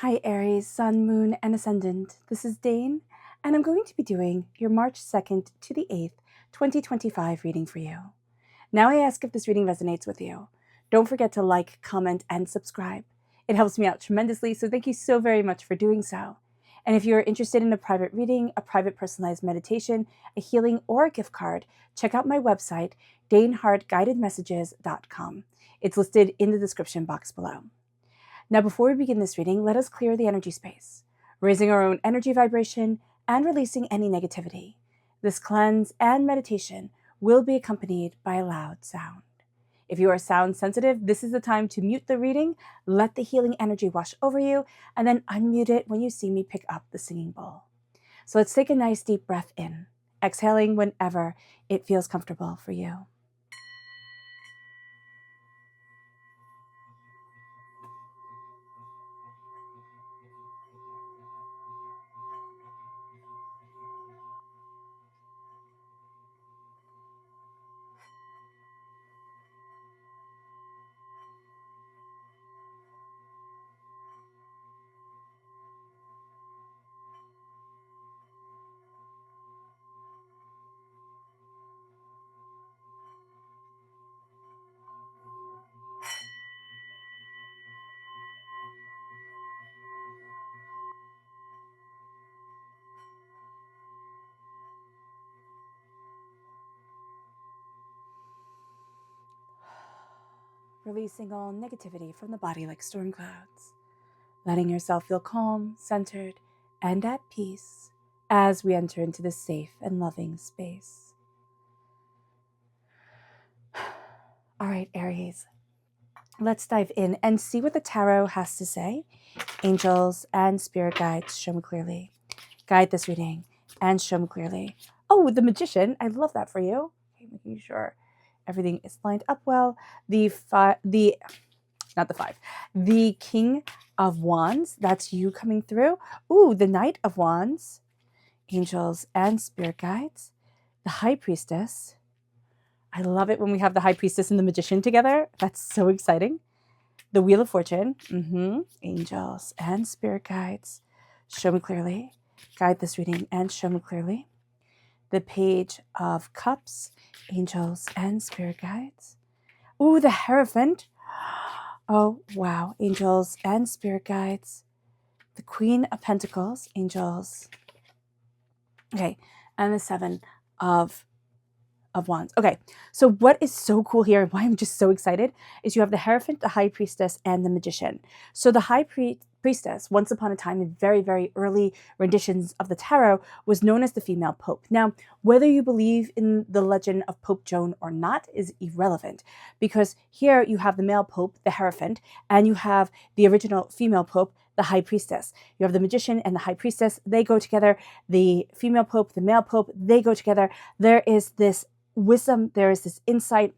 Hi Aries, Sun, Moon, and Ascendant. This is Dane, and I'm going to be doing your March 2nd to the 8th, 2025 reading for you. Now I ask if this reading resonates with you. Don't forget to like, comment, and subscribe. It helps me out tremendously, so thank you so very much for doing so. And if you're interested in a private reading, a private personalized meditation, a healing, or a gift card, check out my website, danehartguidedmessages.com. It's listed in the description box below. Now, before we begin this reading, let us clear the energy space, raising our own energy vibration and releasing any negativity. This cleanse and meditation will be accompanied by a loud sound. If you are sound sensitive, this is the time to mute the reading, let the healing energy wash over you, and then unmute it when you see me pick up the singing bowl. So let's take a nice deep breath in, exhaling whenever it feels comfortable for you. Releasing all negativity from the body like storm clouds, letting yourself feel calm, centered, and at peace as we enter into this safe and loving space. All right, Aries, let's dive in and see what the tarot has to say. Angels and spirit guides, show me clearly. Guide this reading and show me clearly. Oh, the Magician, I love that for you. Okay, making sure everything is lined up well. The King of Wands, that's you coming through. Ooh, the Knight of Wands, angels and spirit guides. The High Priestess. I love it when we have the High Priestess and the Magician together. That's so exciting. The Wheel of Fortune. Angels and spirit guides, show me clearly. Guide this reading and show me clearly. The Page of Cups, angels and spirit guides. Ooh, the Hierophant. Oh, wow. Angels and spirit guides. The Queen of Pentacles, angels. Okay, and the Seven of Wands. Okay, so what is so cool here and why I'm just so excited is you have the Hierophant, the High Priestess, and the Magician. So the High Priestess, once upon a time in very, very early renditions of the tarot, was known as the female pope. Now, whether you believe in the legend of Pope Joan or not is irrelevant, because here you have the male pope, the Hierophant, and you have the original female pope, the High Priestess. You have the Magician and the High Priestess. They go together. The female pope, the male pope, they go together. There is this wisdom, there is this insight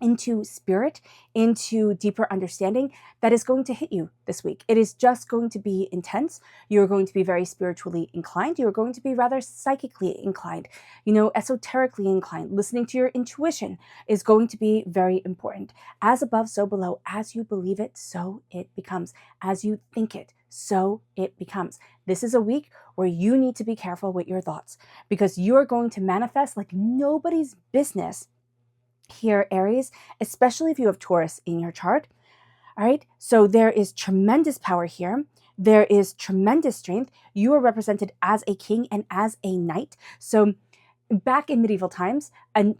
into spirit, into deeper understanding that is going to hit you this week. It is just going to be intense. You're going to be very spiritually inclined. You're going to be rather psychically inclined, esoterically inclined. Listening to your intuition is going to be very important. As above, so below. As you believe it, so it becomes. As you think it, so it becomes. This is a week where you need to be careful with your thoughts, because you're going to manifest like nobody's business here, Aries, especially if you have Taurus in your chart. All right, so there is tremendous power here. There is tremendous strength. You are represented as a king and as a knight. So back in medieval times, a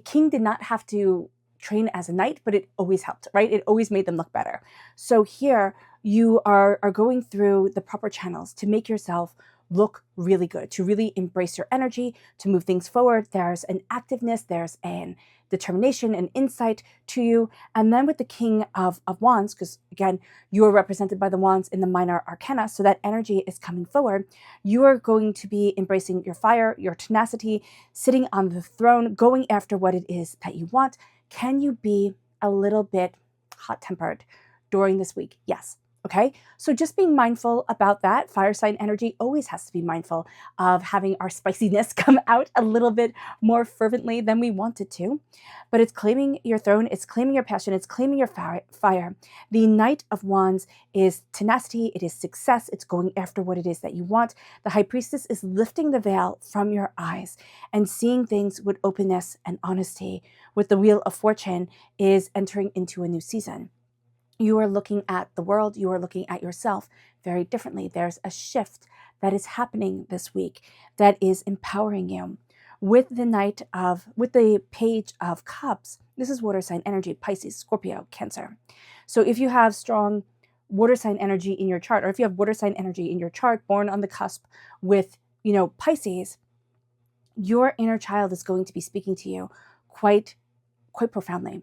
king did not have to train as a knight, but it always helped, right? It always made them look better. So here you are going through the proper channels to make yourself look really good, to really embrace your energy, to move things forward. There's an activeness, there's an determination and insight to you. And then with the King of Wands, because again, you are represented by the wands in the minor arcana, so that energy is coming forward. You are going to be embracing your fire, your tenacity, sitting on the throne, going after what it is that you want. Can you be a little bit hot-tempered during this week? Yes. Okay, so just being mindful about that. Fire sign energy always has to be mindful of having our spiciness come out a little bit more fervently than we want it to. But it's claiming your throne, it's claiming your passion, it's claiming your fire. The Knight of Wands is tenacity, it is success, it's going after what it is that you want. The High Priestess is lifting the veil from your eyes and seeing things with openness and honesty. With the Wheel of Fortune is entering into a new season. You are looking at the world, you are looking at yourself very differently. There's a shift that is happening this week that is empowering you. With the Page of Cups, this is water sign energy, Pisces, Scorpio, Cancer. So if you have strong water sign energy in your chart, or if you have water sign energy in your chart, born on the cusp with, Pisces, your inner child is going to be speaking to you quite profoundly.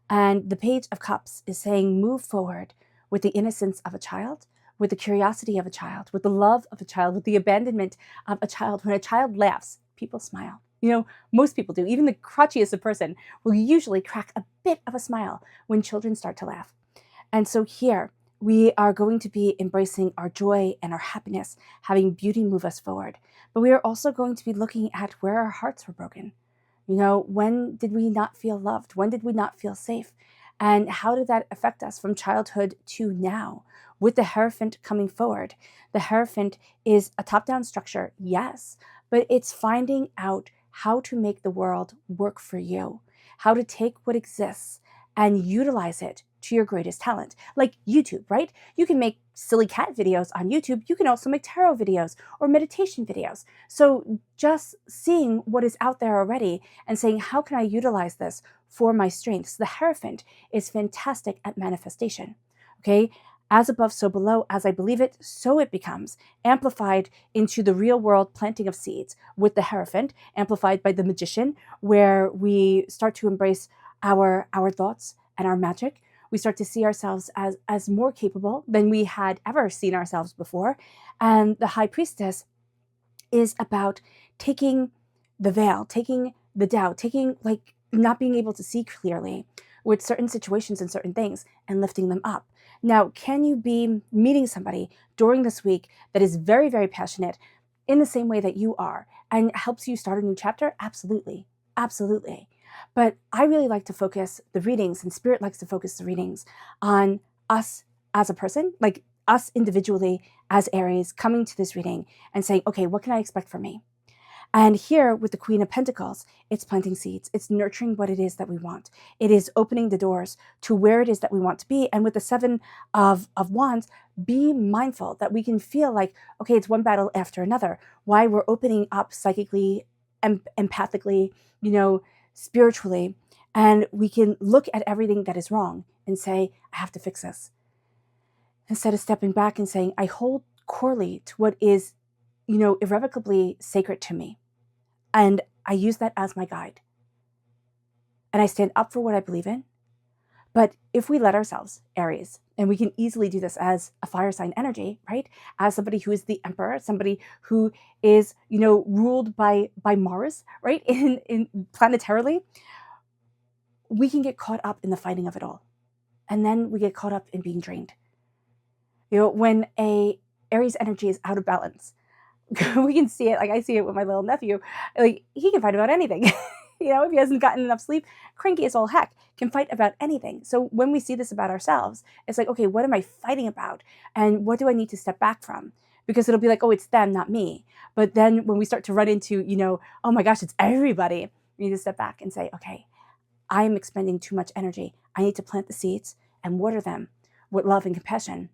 And the Page of Cups is saying, move forward with the innocence of a child, with the curiosity of a child, with the love of a child, with the abandonment of a child. When a child laughs, people smile. Most people do. Even the crotchiest of person will usually crack a bit of a smile when children start to laugh. And so here, we are going to be embracing our joy and our happiness, having beauty move us forward. But we are also going to be looking at where our hearts were broken. When did we not feel loved? When did we not feel safe? And how did that affect us from childhood to now? With the Hierophant coming forward, the Hierophant is a top-down structure, yes, but it's finding out how to make the world work for you, how to take what exists and utilize it to your greatest talent. Like YouTube, right? You can make silly cat videos on YouTube. You can also make tarot videos or meditation videos. So just seeing what is out there already and saying, how can I utilize this for my strengths? The Hierophant is fantastic at manifestation. Okay? As above, so below. As I believe it, so it becomes. Amplified into the real world planting of seeds with the Hierophant, amplified by the Magician, where we start to embrace our thoughts and our magic. We start to see ourselves as more capable than we had ever seen ourselves before. And the High Priestess is about taking the veil, taking the doubt, taking not being able to see clearly with certain situations and certain things and lifting them up. Now, can you be meeting somebody during this week that is very, very passionate in the same way that you are and helps you start a new chapter? Absolutely. Absolutely. But I really like to focus the readings, and Spirit likes to focus the readings on us as a person, like us individually as Aries coming to this reading and saying, okay, what can I expect from me? And here with the Queen of Pentacles, it's planting seeds. It's nurturing what it is that we want. It is opening the doors to where it is that we want to be. And with the Seven of Wands, be mindful that we can feel like, okay, it's one battle after another. Why we're opening up psychically, empathically, spiritually, and we can look at everything that is wrong and say, I have to fix this. Instead of stepping back and saying, I hold corely to what is, irrevocably sacred to me. And I use that as my guide. And I stand up for what I believe in. But if we let ourselves, Aries, and we can easily do this as a fire sign energy, right? As somebody who is the emperor, somebody who is, ruled by Mars, right? In planetarily, we can get caught up in the fighting of it all. And then we get caught up in being drained. When a Aries energy is out of balance, we can see it. Like I see it with my little nephew. Like he can fight about anything. If he hasn't gotten enough sleep, cranky as all heck, can fight about anything. So when we see this about ourselves, it's like, okay, what am I fighting about? And what do I need to step back from? Because it'll be like, oh, it's them, not me. But then when we start to run into, oh my gosh, it's everybody, we need to step back and say, okay, I am expending too much energy. I need to plant the seeds and water them with love and compassion.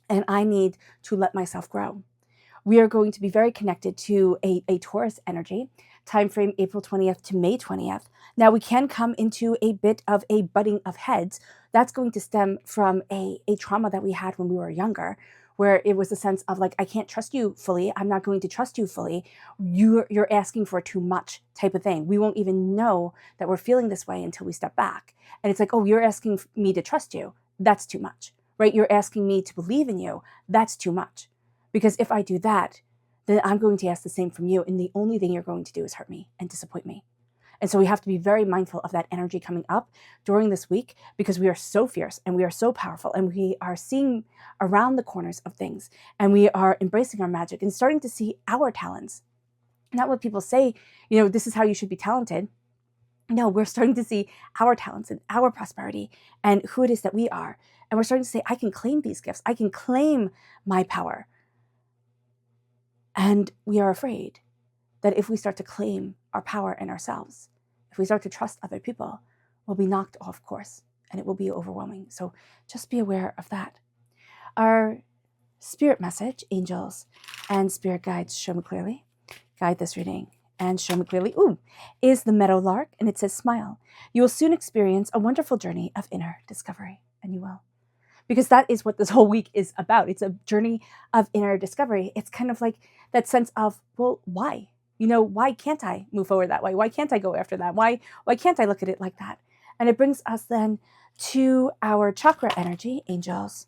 And I need to let myself grow. We are going to be very connected to a Taurus energy, time frame April 20th to May 20th. Now we can come into a bit of a butting of heads. That's going to stem from a trauma that we had when we were younger, where it was a sense of like, I can't trust you fully. I'm not going to trust you fully. You're asking for too much type of thing. We won't even know that we're feeling this way until we step back. And it's like, oh, you're asking me to trust you. That's too much, right? You're asking me to believe in you. That's too much. Because if I do that, then I'm going to ask the same from you. And the only thing you're going to do is hurt me and disappoint me. And so we have to be very mindful of that energy coming up during this week, because we are so fierce and we are so powerful, and we are seeing around the corners of things, and we are embracing our magic and starting to see our talents. Not what people say, this is how you should be talented. No, we're starting to see our talents and our prosperity and who it is that we are. And we're starting to say, I can claim these gifts. I can claim my power. And we are afraid that if we start to claim our power in ourselves, if we start to trust other people, we'll be knocked off course and it will be overwhelming. So just be aware of that. Our spirit message, angels and spirit guides, show me clearly, guide this reading and show me clearly, is the meadowlark, and it says, smile. You will soon experience a wonderful journey of inner discovery, and you will. Because that is what this whole week is about. It's a journey of inner discovery. It's kind of like that sense of, well, why? Why can't I move forward that way? Why can't I go after that? Why can't I look at it like that? And it brings us then to our chakra energy, angels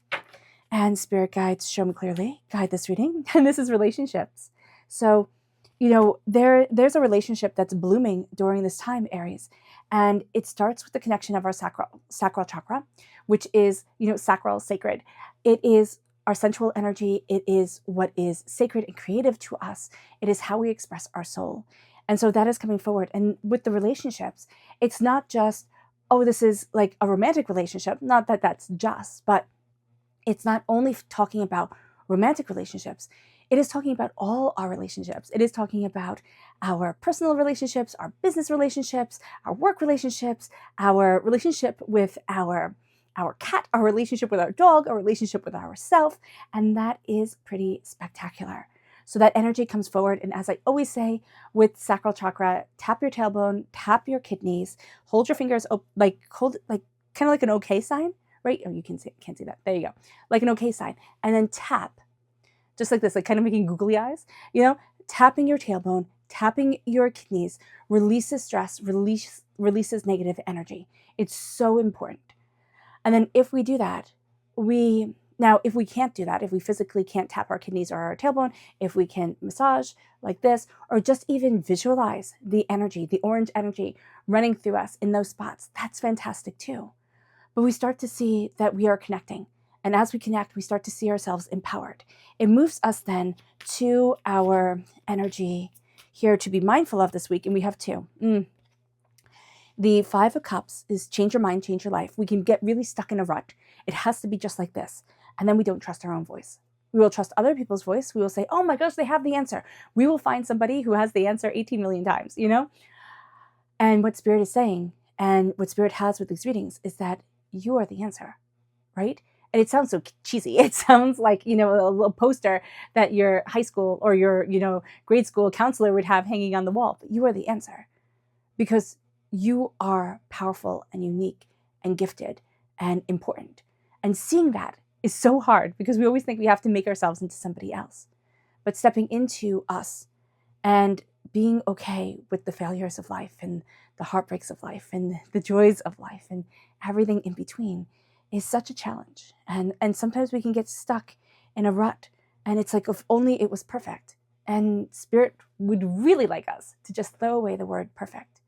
and spirit guides, show me clearly, guide this reading. And this is relationships. So, there's a relationship that's blooming during this time, Aries. And it starts with the connection of our sacral chakra, which is, sacral, sacred. It is our sensual energy. It is what is sacred and creative to us. It is how we express our soul. And so that is coming forward. And with the relationships, it's not just, this is like a romantic relationship. Not that that's just, but it's not only talking about romantic relationships. It is talking about all our relationships. It is talking about our personal relationships, our business relationships, our work relationships, our relationship with our cat, our relationship with our dog, our relationship with ourselves. And that is pretty spectacular. So that energy comes forward. And as I always say with sacral chakra, tap your tailbone, tap your kidneys, hold your fingers kind of like an okay sign, right? Oh, you can't see that. There you go. Like an okay sign. And then tap. Just like this, like kind of making googly eyes, tapping your tailbone, tapping your kidneys, releases stress, releases negative energy. It's so important. And then if we do that, if we can't do that, if we physically can't tap our kidneys or our tailbone, if we can massage like this, or just even visualize the energy, the orange energy running through us in those spots, that's fantastic too. But we start to see that we are connecting. And as we connect, we start to see ourselves empowered. It moves us then to our energy here to be mindful of this week. And we have two. The 5 of Cups is change your mind, change your life. We can get really stuck in a rut. It has to be just like this. And then we don't trust our own voice. We will trust other people's voice. We will say, oh my gosh, they have the answer. We will find somebody who has the answer 18 million times, And what Spirit is saying, and what Spirit has with these readings, is that you are the answer, right? And it sounds so cheesy. It sounds like, a little poster that your high school or your, grade school counselor would have hanging on the wall. But you are the answer, because you are powerful and unique and gifted and important. And seeing that is so hard, because we always think we have to make ourselves into somebody else. But stepping into us and being okay with the failures of life and the heartbreaks of life and the joys of life and everything in between is such a challenge. And sometimes we can get stuck in a rut, and it's like, if only it was perfect. And Spirit would really like us to just throw away the word perfect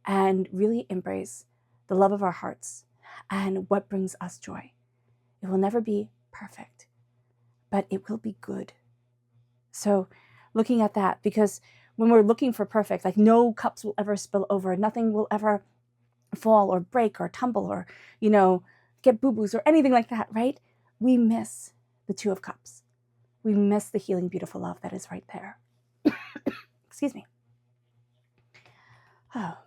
and really embrace the love of our hearts and what brings us joy. It will never be perfect, but it will be good. So looking at that, because when we're looking for perfect, like no cups will ever spill over, nothing will ever fall or break or tumble or, get boo-boos or anything like that, right? We miss the 2 of Cups. We miss the healing, beautiful love that is right there. Excuse me. Oh.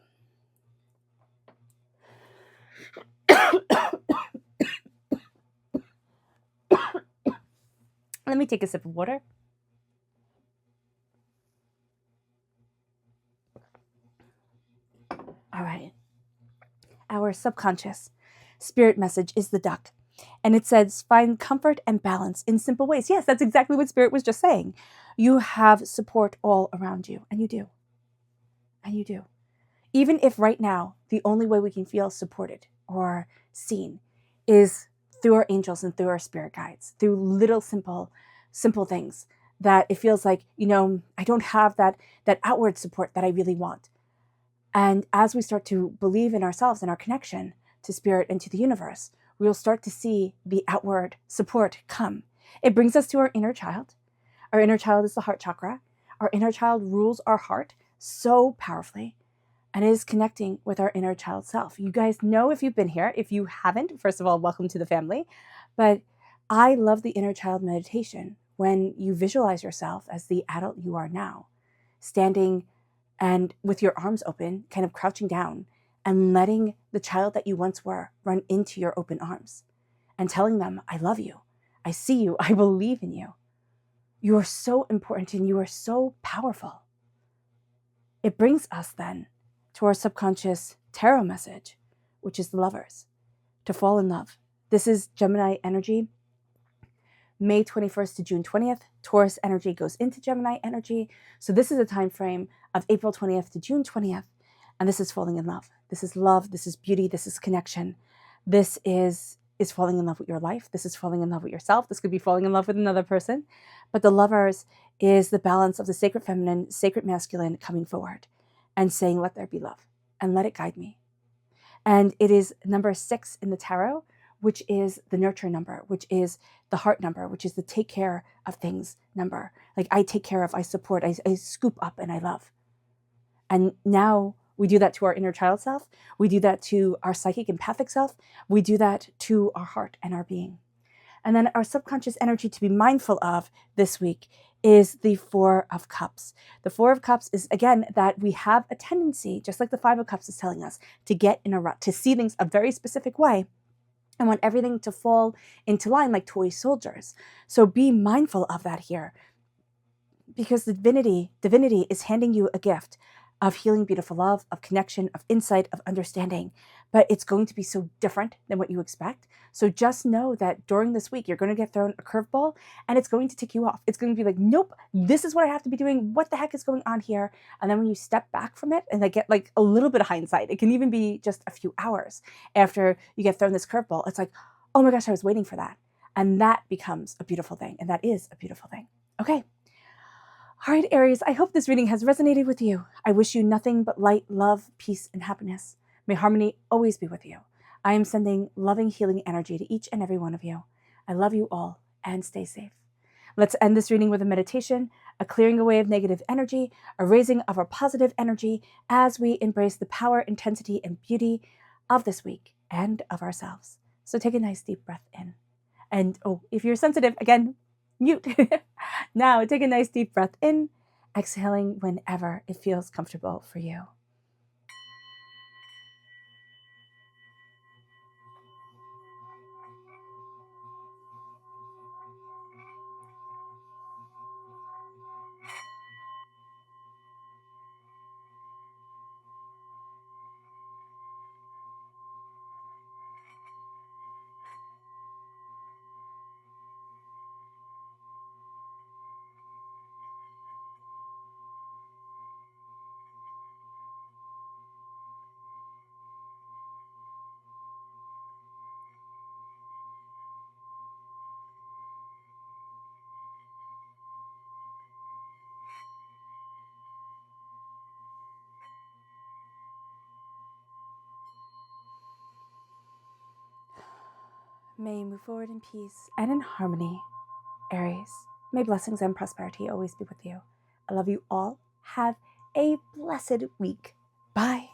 Let me take a sip of water. All right. Our subconscious spirit message is the duck. And it says, find comfort and balance in simple ways. Yes, that's exactly what Spirit was just saying. You have support all around you. And you do. And you do. Even if right now, the only way we can feel supported or seen is through our angels and through our spirit guides, through little simple things that it feels like, I don't have that outward support that I really want. And as we start to believe in ourselves and our connection to spirit and to the universe, we'll start to see the outward support come. It brings us to our inner child. Our inner child is the heart chakra. Our inner child rules our heart so powerfully and is connecting with our inner child self. You guys know if you've been here. If you haven't, first of all, welcome to the family. But I love the inner child meditation when you visualize yourself as the adult you are now, standing and with your arms open, kind of crouching down and letting the child that you once were run into your open arms and telling them, I love you. I see you. I believe in you. You are so important and you are so powerful. It brings us then to our subconscious tarot message, which is the lovers, to fall in love. This is Gemini energy, May 21st to June 20th. Taurus energy goes into Gemini energy. So this is a time frame of April 20th to June 20th. And this is falling in love. This is love. This is beauty. This is connection. This is falling in love with your life. This is falling in love with yourself. This could be falling in love with another person. But the lovers is the balance of the sacred feminine, sacred masculine coming forward and saying, let there be love and let it guide me. And it is number 6 in the tarot, which is the nurture number, which is the heart number, which is the take care of things number. Like I take care of, I support, I scoop up and I love. And now we do that to our inner child self. We do that to our psychic empathic self. We do that to our heart and our being. And then our subconscious energy to be mindful of this week is the 4 of Cups. The 4 of Cups is, again, that we have a tendency, just like the 5 of Cups is telling us, to get in a rut, to see things a very specific way and want everything to fall into line like toy soldiers. So be mindful of that here, because divinity is handing you a gift of healing, beautiful love, of connection, of insight, of understanding. But it's going to be so different than what you expect. So just know that during this week, you're going to get thrown a curveball and it's going to tick you off. It's going to be like, nope, this is what I have to be doing. What the heck is going on here? And then when you step back from it and they get like a little bit of hindsight, it can even be just a few hours after you get thrown this curveball. It's like, oh my gosh, I was waiting for that. And that becomes a beautiful thing. And that is a beautiful thing. Okay. All right, Aries, I hope this reading has resonated with you. I wish you nothing but light, love, peace, and happiness. May harmony always be with you. I am sending loving, healing energy to each and every one of you. I love you all and stay safe. Let's end this reading with a meditation, a clearing away of negative energy, a raising of our positive energy as we embrace the power, intensity, and beauty of this week and of ourselves. So take a nice deep breath in. And if you're sensitive, again, mute. Now take a nice deep breath in, exhaling whenever it feels comfortable for you. May you move forward in peace and in harmony, Aries. May blessings and prosperity always be with you. I love you all. Have a blessed week. Bye.